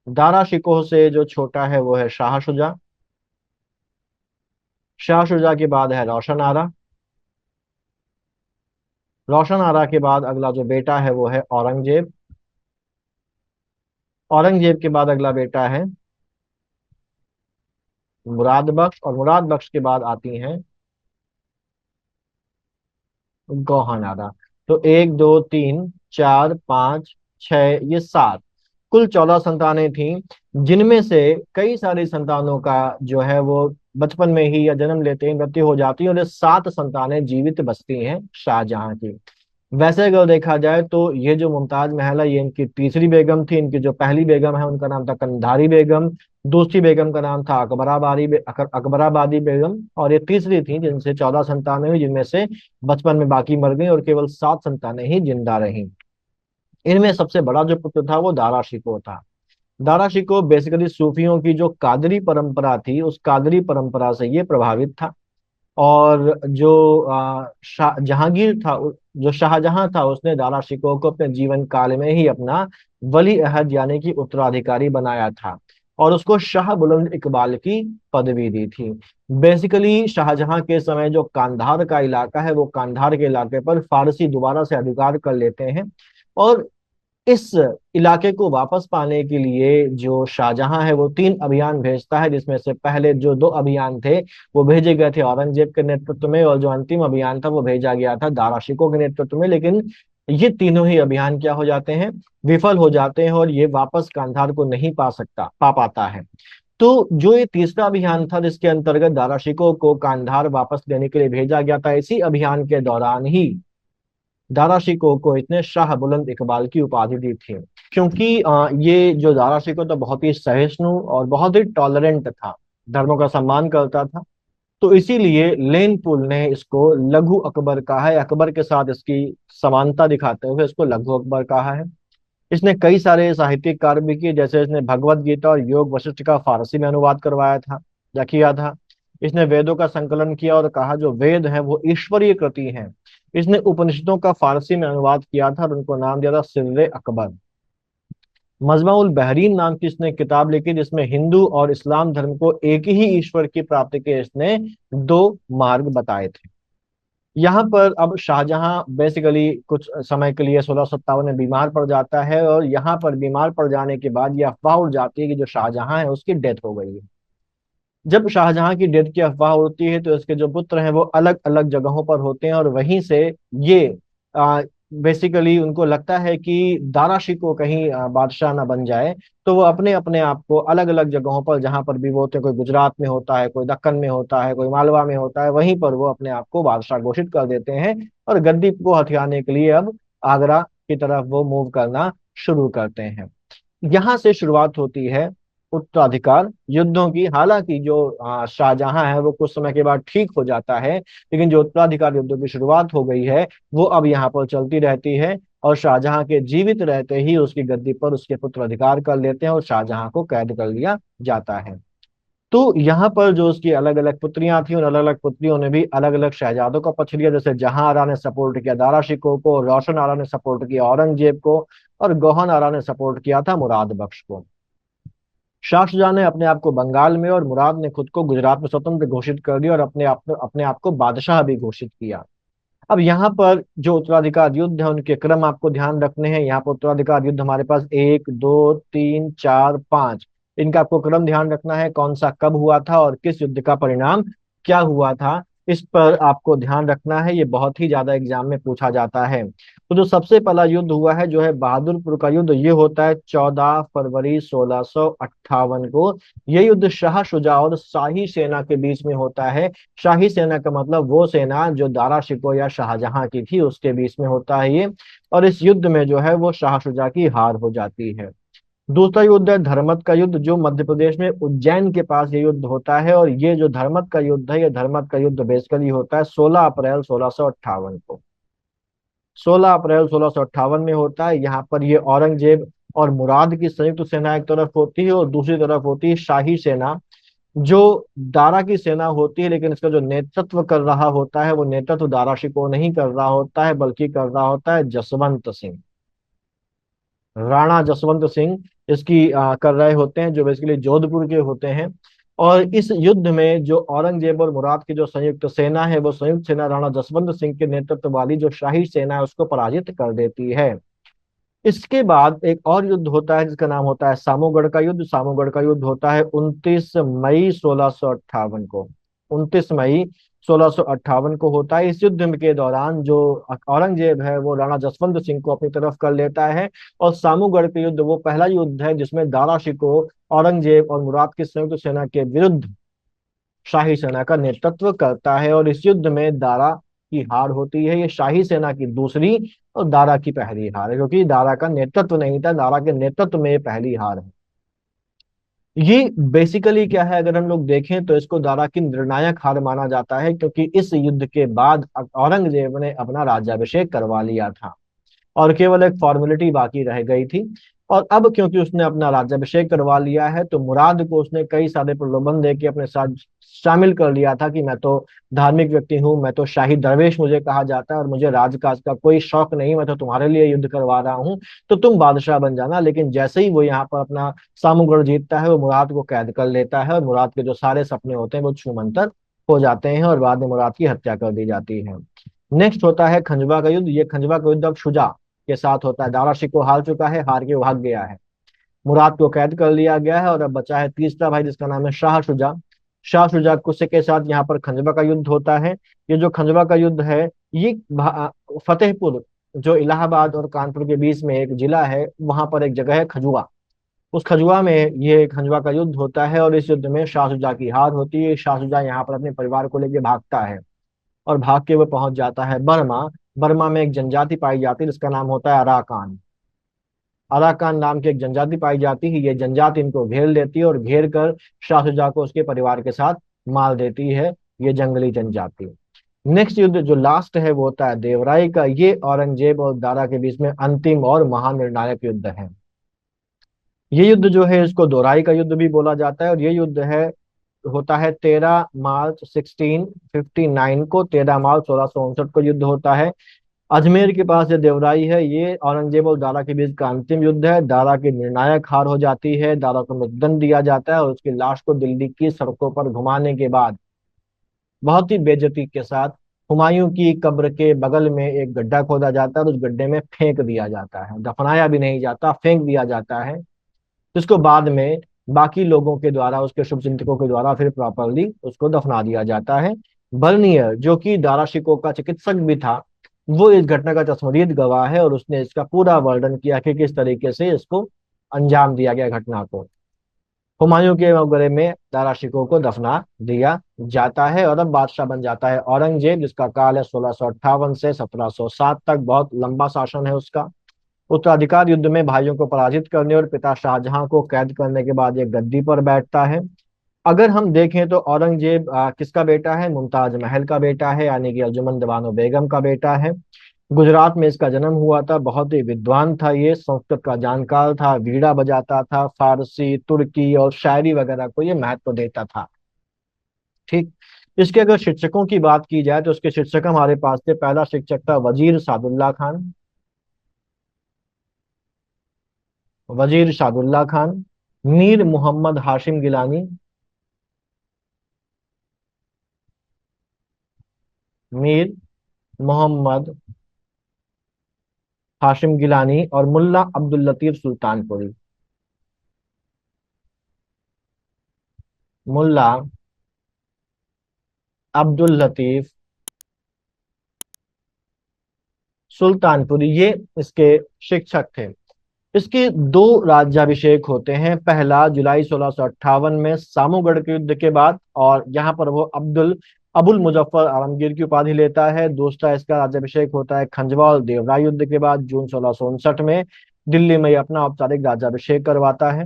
दारा शिकोह से जो छोटा है वो है शाह शुजा। शाह शुजा के बाद है रोशन आरा। रोशन आरा के बाद अगला जो बेटा है वो है औरंगजेब। औरंगजेब के बाद अगला बेटा है मुराद बख्श, और मुराद बख्श के बाद आती हैं गौहन आरा। तो एक दो तीन चार पाँच छह, ये सात, कुल 14 संतानें थीं, जिनमें से कई सारी संतानों का जो है वो बचपन में ही या जन्म लेते ही मृत्यु हो जाती है, और ये 7 संतानें जीवित बचती हैं शाहजहां की। वैसे अगर देखा जाए तो ये जो मुमताज महल है ये इनकी तीसरी बेगम थी। इनकी जो पहली बेगम है उनका नाम था कंधारी बेगम, दूसरी बेगम का नाम था अकबराबादी बेगम, और ये तीसरी थी जिनसे 14 संतानें हुई, जिनमें से बचपन में बाकी मर गई और केवल 7 संतानें ही जिंदा रहीं। इनमें सबसे बड़ा जो पुत्र था वो दारा शिकोह था। दारा शिकोह बेसिकली सूफियों की जो कादरी परंपरा थी उस कादरी परंपरा से ये प्रभावित था, और जो जहांगीर था, जो शाहजहां था, उसने दारा शिकोह को अपने जीवन काल में ही अपना वली अहद यानी कि उत्तराधिकारी बनाया था और उसको शाह बुलंद इकबाल की पदवी दी थी। बेसिकली शाहजहां के समय जो कांधार का इलाका है, वो कांधार के इलाके पर फारसी दोबारा से अधिकार कर लेते हैं और इस इलाके को वापस पाने के लिए जो शाहजहां है वो 3 अभियान भेजता है, जिसमें से पहले जो 2 अभियान थे वो भेजे गए थे औरंगजेब के नेतृत्व में, और जो अंतिम अभियान था वो भेजा गया था दारा शिकोह के नेतृत्व में। लेकिन ये तीनों ही अभियान क्या हो जाते हैं, विफल हो जाते हैं और ये वापस कांधार को नहीं पा पाता है। तो जो ये तीसरा अभियान था जिसके अंतर्गत दारा शिकोह को कांधार वापस लेने के लिए भेजा गया था, इसी अभियान के दौरान ही दारा शिकोह को इसने शाह बुलंद इकबाल की उपाधि दी थी, क्योंकि ये जो दारा शिकोह तो बहुत ही सहिष्णु और बहुत ही टॉलरेंट था, धर्मों का सम्मान करता था। तो इसीलिए लेन पुल ने इसको लघु अकबर कहा है, अकबर के साथ इसकी समानता दिखाते हुए इसको लघु अकबर कहा है। इसने कई सारे साहित्यिक कार्य भी किए, जैसे इसने भगवत गीता और योग वशिष्ठ का फारसी में अनुवाद करवाया था या किया था। इसने वेदों का संकलन किया और कहा जो वेद है वो ईश्वरीय कृति है। इसने उपनिषदों का फारसी में अनुवाद किया था और उनको नाम दिया था सिर्रे अकबर। मजमा उल बहरीन नाम की इसने किताब लिखी, जिसमें हिंदू और इस्लाम धर्म को एक ही ईश्वर की प्राप्ति के इसने 2 मार्ग बताए थे। यहाँ पर अब शाहजहां बेसिकली कुछ समय के लिए 1657 में बीमार पड़ जाता है और यहाँ पर बीमार पड़ जाने के बाद ये अफवाह उड़ जाती है कि जो शाहजहां है उसकी डेथ हो गई है। जब शाहजहां की डेथ की अफवाह उड़ती है तो इसके जो पुत्र हैं वो अलग अलग जगहों पर होते हैं और वहीं से ये बेसिकली उनको लगता है कि दारा शिकोह कहीं बादशाह ना बन जाए, तो वो अपने अपने आप को अलग अलग जगहों पर जहां पर भी वो होते हैं, कोई गुजरात में होता है, कोई दक्कन में होता है, कोई मालवा में होता है, वहीं पर वो अपने आप को बादशाह घोषित कर देते हैं और गद्दी को हथियाने के लिए अब आगरा की तरफ वो मूव करना शुरू करते हैं। यहाँ से शुरुआत होती है उत्तराधिकार युद्धों की। हालांकि जो शाहजहां है वो कुछ समय के बाद ठीक हो जाता है, लेकिन जो उत्तराधिकार युद्धों की शुरुआत हो गई है वो अब यहाँ पर चलती रहती है और शाहजहां के जीवित रहते ही उसकी गद्दी पर उसके पुत्र अधिकार कर लेते हैं और शाहजहां को कैद कर लिया जाता है। तो यहाँ पर जो उसकी अलग अलग पुत्रियां थी, उन अलग अलग पुत्रियों ने भी अलग अलग शहजादों का पक्ष लिया, जैसे जहां आरा ने सपोर्ट किया दारा शिकोह को, रोशन आरा ने सपोर्ट किया औरंगजेब को और गौहन आरा ने सपोर्ट किया था मुराद बख्श को। शाह शुजा ने अपने आप को बंगाल में और मुराद ने खुद को गुजरात में स्वतंत्र घोषित कर दिया और अपने आप को बादशाह भी घोषित किया। अब यहाँ पर जो उत्तराधिकार युद्ध है उनके क्रम आपको ध्यान रखने हैं। यहाँ पर उत्तराधिकार युद्ध हमारे पास 1 2 3 4 5, इनका आपको क्रम ध्यान रखना है, कौन सा कब हुआ था और किस युद्ध का परिणाम क्या हुआ था, इस पर आपको ध्यान रखना है। ये बहुत ही ज्यादा एग्जाम में पूछा जाता है। तो जो सबसे पहला युद्ध हुआ है जो है बहादुरपुर का युद्ध, ये होता है 14 फरवरी 1658 को। ये युद्ध शाह शुजा और शाही सेना के बीच में होता है। शाही सेना का मतलब वो सेना जो दारा शिकोह या शाहजहां की थी उसके बीच में होता है ये। और इस युद्ध में जो है वो शाह शुजा की हार हो जाती है। दूसरा युद्ध है धर्मत का युद्ध, जो मध्य प्रदेश में उज्जैन के पास ये युद्ध होता है। और ये जो धर्मत का युद्ध है, ये धर्मत का युद्ध बेसिकली होता है 16 अप्रैल 1658 को। 16 अप्रैल 1658 में होता है। यहाँ पर ये औरंगजेब और मुराद की संयुक्त सेना एक तरफ होती है और दूसरी तरफ होती है शाही सेना, जो दारा की सेना होती है। लेकिन इसका जो नेतृत्व कर रहा होता है वो नेतृत्व दारा शिकोह नहीं कर रहा होता है, बल्कि कर रहा होता है जसवंत सिंह, राणा जसवंत सिंह इसकी कर रहे होते हैं, जो बेसिकली जोधपुर के होते हैं। और इस युद्ध में जो औरंगजेब और मुराद की जो संयुक्त सेना है, वो संयुक्त सेना राणा जसवंत सिंह के नेतृत्व वाली जो शाही सेना है उसको पराजित कर देती है। इसके बाद एक और युद्ध होता है जिसका नाम होता है सामूगढ़ का युद्ध। सामूगढ़ का युद्ध होता है 29 मई 1658 को। 29 मई 1658 को होता है। इस युद्ध के दौरान जो औरंगजेब है वो राणा जसवंत सिंह को अपनी तरफ कर लेता है। और सामूगढ़ का युद्ध वो पहला युद्ध है जिसमें दारा शिकोह औरंगजेब और मुराद की संयुक्त सेना के विरुद्ध शाही सेना का नेतृत्व करता है। और इस युद्ध में दारा की हार होती है। ये शाही सेना की दूसरी और दारा की पहली हार है, क्योंकि दारा का नेतृत्व नहीं था, दारा के नेतृत्व में ये पहली हार है। ये बेसिकली क्या है, अगर हम लोग देखें तो इसको दारा की निर्णायक हार माना जाता है, क्योंकि इस युद्ध के बाद औरंगजेब ने अपना राज्याभिषेक करवा लिया था और केवल एक फॉर्मेलिटी बाकी रह गई थी। और अब क्योंकि उसने अपना राज्याभिषेक करवा लिया है, तो मुराद को उसने कई सारे प्रलोभन दे के अपने साथ शामिल कर लिया था कि मैं तो धार्मिक व्यक्ति हूँ, मैं तो शाही दरवेश मुझे कहा जाता है और मुझे राजकाज का कोई शौक नहीं, मैं तो तुम्हारे लिए युद्ध करवा रहा हूँ, तो तुम बादशाह बन जाना। लेकिन जैसे ही वो यहाँ पर अपना सामूगढ़ जीतता है, वो मुराद को कैद कर लेता है और मुराद के जो सारे सपने होते हैं वो छूमंतर हो जाते हैं और बाद में मुराद की हत्या कर दी जाती है। नेक्स्ट होता है खंजवा का युद्ध। ये खंजवा का युद्ध अब शुजा के साथ होता है। दारा शिकोह हार चुका है, हार के भाग गया है, मुराद को कैद कर लिया गया है और अब बचा है तीसरा भाई जिसका नाम है शाह शुजा। शाह शुजा कुसे के साथ यहाँ पर खंजवा का युद्ध होता है। ये जो खंजवा का युद्ध है, ये फतेहपुर, जो इलाहाबाद और कानपुर के बीच में एक जिला है, वहां पर एक जगह है खजुआ। उस खजुआ में ये खंजवा का युद्ध होता है और इस युद्ध में शाह शुजा की हार होती है। शाह शुजा यहाँ पर अपने परिवार को लेकर भागता है और भाग के वो पहुंच जाता है बर्मा। बर्मा में एक जनजाति पाई जाती है जिसका नाम होता है अराकान। अराकान नाम की एक जनजाति पाई जाती है। ये जनजाति इनको घेर लेती है और घेर कर शाह शुजा को उसके परिवार के साथ मार देती है, ये जंगली जनजाति। नेक्स्ट युद्ध जो लास्ट है वो होता है देवराई का। ये औरंगजेब और दारा के बीच में अंतिम और महानिर्णायक युद्ध है। ये युद्ध जो है इसको दोराई का युद्ध भी बोला जाता है और ये युद्ध है होता है 13 मार्च 1659 को। 13 मार्च 1659 को युद्ध होता है। अजमेर के पास ये देवराई है। ये औरंगजेब और दारा के बीच का अंतिम युद्ध है। दारा की निर्णायक हार हो जाती है, दारा को मृत्युदंड दिया जाता है और उसकी लाश को दिल्ली की सड़कों पर घुमाने के बाद बहुत ही बेइज्जती के साथ हुमायूं की कब्र के बगल में एक गड्ढा खोदा जाता है और उस गड्ढे में फेंक दिया जाता है। दफनाया भी नहीं जाता, फेंक दिया जाता है, जिसको बाद में बाकी लोगों के द्वारा, उसके शुभचिंतकों के द्वारा फिर प्रॉपरली उसको दफना दिया जाता है। बर्नियर जो कि दारा शिकोह का चिकित्सक भी था, वो इस घटना का चश्मदीद गवाह है और उसने इसका पूरा वर्णन किया कि किस तरीके से इसको अंजाम दिया गया घटना को। हुमायूं के मकबरे में दारा शिकोह को दफना दिया जाता है और अब बादशाह बन जाता है औरंगजेब, जिसका काल है 1658 से 1707 तक। बहुत लंबा शासन है उसका। उत्तराधिकार युद्ध में भाइयों को पराजित करने और पिता शाहजहां को कैद करने के बाद ये गद्दी पर बैठता है। अगर हम देखें तो औरंगजेब किसका बेटा है? मुमताज महल का बेटा है, यानी कि अर्जुमंद बानो बेगम का बेटा है। गुजरात में इसका जन्म हुआ था। बहुत ही विद्वान था, ये संस्कृत का जानकार था, वीणा बजाता था, फारसी, तुर्की और शायरी वगैरह को ये महत्व देता था। ठीक। इसके अगर शिक्षकों की बात की जाए तो उसके शिक्षक हमारे पास थे। पहला शिक्षक था वजीर सादुल्ला खान। वजीर सादुल्ला खान। मीर मोहम्मद हाशिम गिलानी। मीर मोहम्मद हाशिम गिलानी और मुल्ला अब्दुल लतीफ सुल्तानपुरी। मुल्ला अब्दुल लतीफ सुल्तानपुरी, ये इसके शिक्षक थे। इसके दो राज्याभिषेक होते हैं। पहला जुलाई 1658 में सामूगढ़ के युद्ध के बाद, और यहाँ पर वो अब्दुल अबुल मुजफ्फर आलमगीर की उपाधि लेता है। दूसरा इसका राज्याभिषेक होता है खंजवा और देवराई युद्ध के बाद जून 1659 में। दिल्ली में ये अपना औपचारिक राज्याभिषेक करवाता है।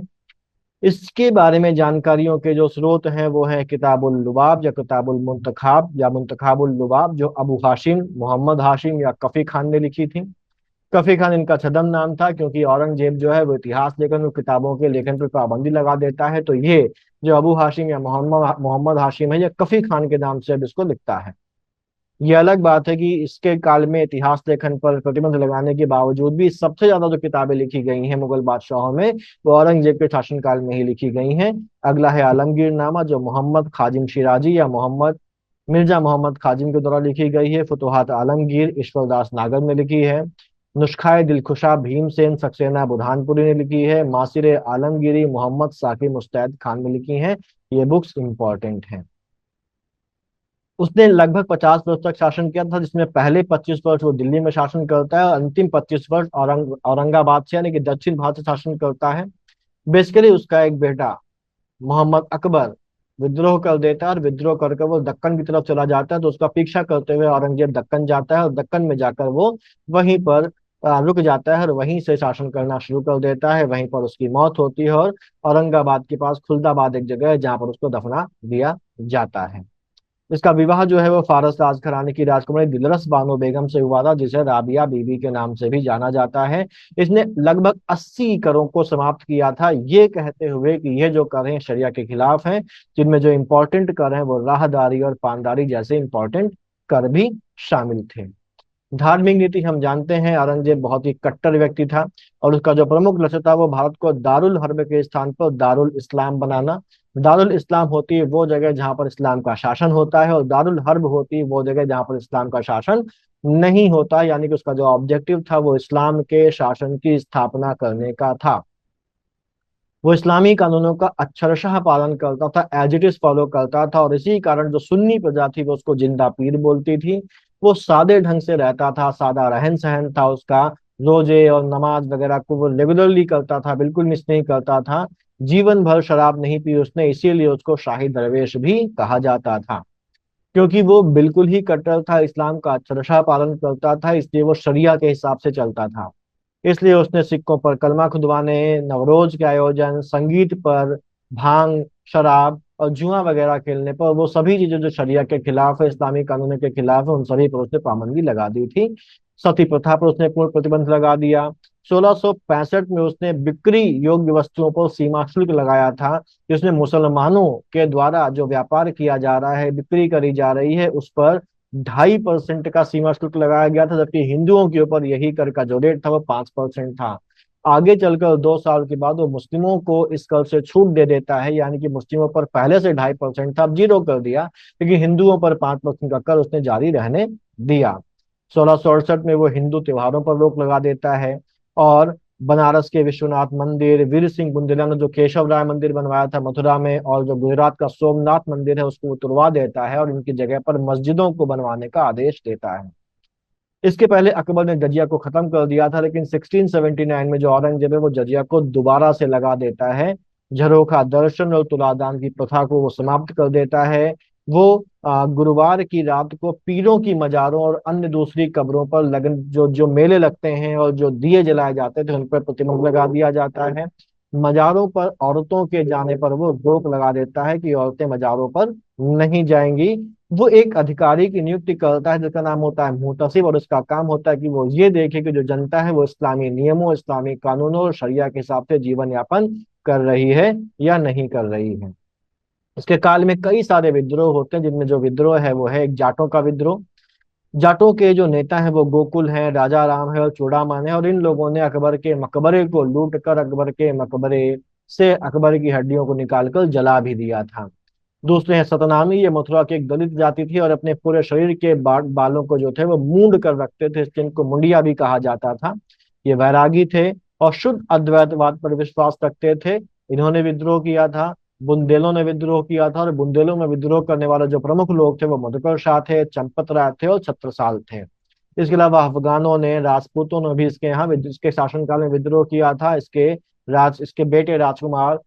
इसके बारे में जानकारियों के जो स्रोत हैं वो है किताबुल लुबाब या किताबुल मुंतखाब या मुंतखाबुल लुबाब, जो अबू हाशिम मोहम्मद हाशिम या कफी खान ने लिखी थी। कफी खान इनका छदम नाम था, क्योंकि औरंगजेब जो है वो इतिहास लेखन और किताबों के लेखन पर पाबंदी लगा देता है, तो ये जो अबू हाशिम या मोहम्मद मोहम्मद हाशिम है, ये कफी खान के नाम से अब इसको लिखता है। ये अलग बात है कि इसके काल में इतिहास लेखन पर प्रतिबंध लगाने के बावजूद भी सबसे ज्यादा जो किताबें लिखी गई हैं मुगल बादशाहों में, वो औरंगजेब के शासनकाल में ही लिखी गई हैं। अगला है आलमगीर नामा, जो मोहम्मद खाजिम शिराजी या मोहम्मद मिर्जा मोहम्मद खाजिम के द्वारा लिखी गई है। फुतुहात आलमगीर ईश्वरदास नागर ने लिखी है। नुस्खाए दिलखुशा भीमसेन सक्सेना बुरहानपुरी ने लिखी है। मासिर आलमगीरी मोहम्मद साकिब मुस्तैद खान ने लिखी हैं। ये बुक्स इंपॉर्टेंट हैं। उसने लगभग 50 वर्ष तक शासन किया था, जिसमें पहले 25 वर्ष वो दिल्ली में शासन करता है और अंतिम 25 वर्ष औरंगाबाद से यानी कि दक्षिण भारत से शासन करता है। बेसिकली उसका एक बेटा मोहम्मद अकबर विद्रोह कर देता है और विद्रोह करके वो दक्कन की तरफ चला जाता है, तो उसका पीछा करते हुए औरंगजेब दक्कन जाता है और दक्कन में जाकर वो वहीं पर रुक जाता है और वहीं से शासन करना शुरू कर देता है। वहीं पर उसकी मौत होती है और औरंगाबाद के पास खुलदाबाद एक जगह है जहां पर उसको दफना दिया जाता है। इसका विवाह जो है वो फारस राजघराने की राजकुमारी दिलरस बानो बेगम से हुआ था, जिसे राबिया बीबी के नाम से भी जाना जाता है। इसने लगभग 80 करों को समाप्त किया था, ये कहते हुए कि ये जो कर हैं शरिया के खिलाफ हैं, जिनमें जो इम्पोर्टेंट कर हैं वो राहदारी और पानदारी जैसे इम्पोर्टेंट कर भी शामिल थे। धार्मिक नीति हम जानते हैं, औरंगजेब बहुत ही कट्टर व्यक्ति था और उसका जो प्रमुख लक्ष्य था वो भारत को दारुल हर्ब के स्थान पर दारुल इस्लाम बनाना। दारुल इस्लाम होती है वो जगह जहां पर इस्लाम का शासन होता है, और दारुल हर्ब होती है वो जगह जहां पर इस्लाम का शासन नहीं होता, यानी कि उसका जो ऑब्जेक्टिव था वो इस्लाम के शासन की स्थापना करने का था। वो इस्लामी कानूनों का अक्षरशः पालन करता था, एज इट इज फॉलो करता था, और इसी कारण जो सुन्नी प्रजा थी वो उसको जिंदा पीर बोलती थी। वो सादे ढंग से रहता था, सादा रहन सहन था उसका, रोजे और नमाज वगैरह को वो रेगुलरली करता था, बिल्कुल मिस नहीं करता था। जीवन भर शराब नहीं पी उसने, इसीलिए उसको शाही दरवेश भी कहा जाता था, क्योंकि वो बिल्कुल ही कट्टर था, इस्लाम का अक्षरशः पालन करता था, इसलिए वो शरिया के हिसाब से चलता था। इसलिए उसने सिक्कों पर कलमा खुदवाने, नवरोज के आयोजन, संगीत पर, भांग, शराब और जुआ वगैरह खेलने पर, वो सभी चीजें जो शरिया के खिलाफ है, इस्लामी कानून के खिलाफ है, उन सभी पर उसने पाबंदी लगा दी थी। सती प्रथा पर उसने पूर्ण प्रतिबंध लगा दिया। 1665 में उसने बिक्री योग्य वस्तुओं पर सीमा शुल्क लगाया था, जिसमें मुसलमानों के द्वारा जो व्यापार किया जा रहा है, बिक्री करी जा रही है, उस पर 2.5% का सीमा शुल्क लगाया गया था, जबकि हिंदुओं के ऊपर यही कर का जो रेट था वो 5% था। आगे चलकर 2 साल के बाद वो मुस्लिमों को इस कर से छूट दे देता है, यानी कि मुस्लिमों पर पहले से 2.5% था, अब 0 कर दिया, लेकिन हिंदुओं पर 5% का कर उसने जारी रहने दिया। 1668 में वो हिंदू त्योहारों पर रोक लगा देता है, और बनारस के विश्वनाथ मंदिर, वीर सिंह बुंदेला ने जो केशव राय मंदिर बनवाया था मथुरा में, और जो गुजरात का सोमनाथ मंदिर है उसको वो तुड़वा देता है और इनकी जगह पर मस्जिदों को बनवाने का आदेश देता है। इसके पहले अकबर ने जजिया को खत्म कर दिया था, लेकिन 1679 में जो औरंगजेब है वो जजिया को दोबारा से लगा देता है। झरोखा दर्शन और तुलादान की प्रथा को वो समाप्त कर देता है। वो गुरुवार की रात को पीरों की मजारों और अन्य दूसरी कब्रों पर लगन जो जो मेले लगते हैं और जो दिए जलाए जाते थे उन पर प्रतिबंध लगा दिया जाता है। मजारों पर औरतों के जाने पर वो रोक लगा देता है कि औरतें मजारों पर नहीं जाएंगी। वो एक अधिकारी की नियुक्ति करता है जिसका नाम होता है मुहतसिब, और उसका काम होता है कि वो ये देखे कि जो जनता है वो इस्लामी नियमों, इस्लामी कानूनों और शरिया के हिसाब से जीवन यापन कर रही है या नहीं कर रही है। इसके काल में कई सारे विद्रोह होते हैं, जिनमें जो विद्रोह है वो है एक जाटों का विद्रोह। जाटों के जो नेता हैं वो गोकुल हैं, राजा राम है और चूड़ामन है, और इन लोगों ने अकबर के मकबरे को लूट कर अकबर के मकबरे से अकबर की हड्डियों को निकालकर जला भी दिया था। दूसरे हैं सतनामी, ये मथुरा की एक दलित जाति थी और अपने पूरे शरीर के बालों को जो थे वो मूंड कर रखते थे, इसलिए इनको मुंडिया भी कहा जाता था। ये वैरागी थे और शुद्ध अद्वैतवाद पर विश्वास रखते थे। इन्होंने विद्रोह किया था। बुंदेलों ने विद्रोह किया था, और बुंदेलों में विद्रोह करने वाले जो प्रमुख लोग थे वो मधुकर शाह थे, चंपत राय थे और छत्रसाल थे। इसके अलावा अफगानों ने, राजपूतों ने भी इसके यहाँ इसके शासनकाल में विद्रोह किया था। इसके बेटे राजकुमार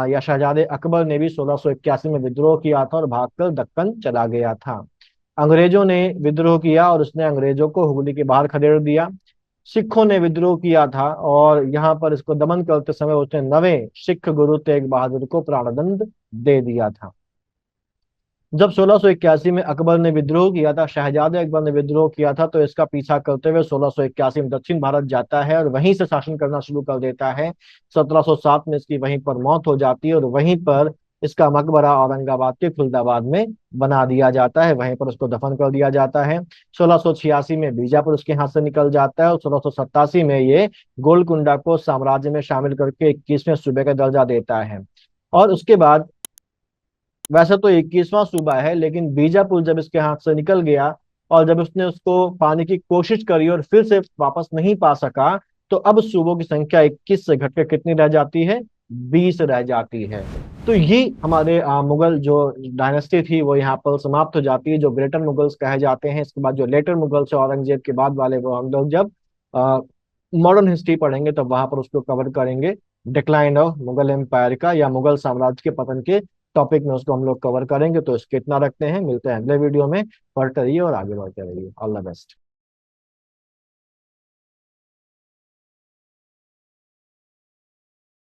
या शहजादे अकबर ने भी 1681 में विद्रोह किया था और भागकर दक्कन चला गया था। अंग्रेजों ने विद्रोह किया और उसने अंग्रेजों को हुगली के बाहर खदेड़ दिया। सिखों ने विद्रोह किया था और यहाँ पर इसको दमन करते समय उसने 9वें सिख गुरु तेग बहादुर को प्राणदंड दे दिया था। जब 1681 में अकबर ने विद्रोह किया था, शहजादे अकबर ने विद्रोह किया था, तो इसका पीछा करते हुए 1681 में दक्षिण भारत जाता है और वहीं से शासन करना शुरू कर देता है। 1707 में इसकी वहीं पर मौत हो जाती है और वहीं पर इसका मकबरा औरंगाबाद के खुलदाबाद में बना दिया जाता है, वहीं पर उसको दफन कर दिया जाता है। 1686 में बीजापुर उसके हाथ से निकल जाता है और 1687 में ये गोलकुंडा को साम्राज्य में शामिल करके 21वें सूबे का दर्जा देता है। और उसके बाद, वैसे तो 21वां सूबा है, लेकिन बीजापुर जब इसके हाथ से निकल गया और जब उसने उसको पाने की कोशिश करी और फिर से वापस नहीं पा सका, तो अब सूबों की संख्या 21 से घटकर कितनी रह जाती है? 20 रह जाती है। तो ये हमारे मुगल जो डायनेस्टी थी वो यहाँ पर समाप्त हो जाती है, जो ग्रेटर मुगल्स कहे जाते हैं। इसके बाद जो लेटर मुगल्स है औरंगजेब के बाद वाले, वो हम लोग जब मॉडर्न हिस्ट्री पढ़ेंगे तब वहां पर उसको कवर करेंगे। डिक्लाइन ऑफ मुगल एम्पायर का या मुगल साम्राज्य के पतन के टॉपिक में उसको हम लोग कवर करेंगे। तो इसके इतना रखते हैं, मिलते हैं अगले वीडियो में। पढ़ते रहिए और आगे बढ़ते रहिए। All the best.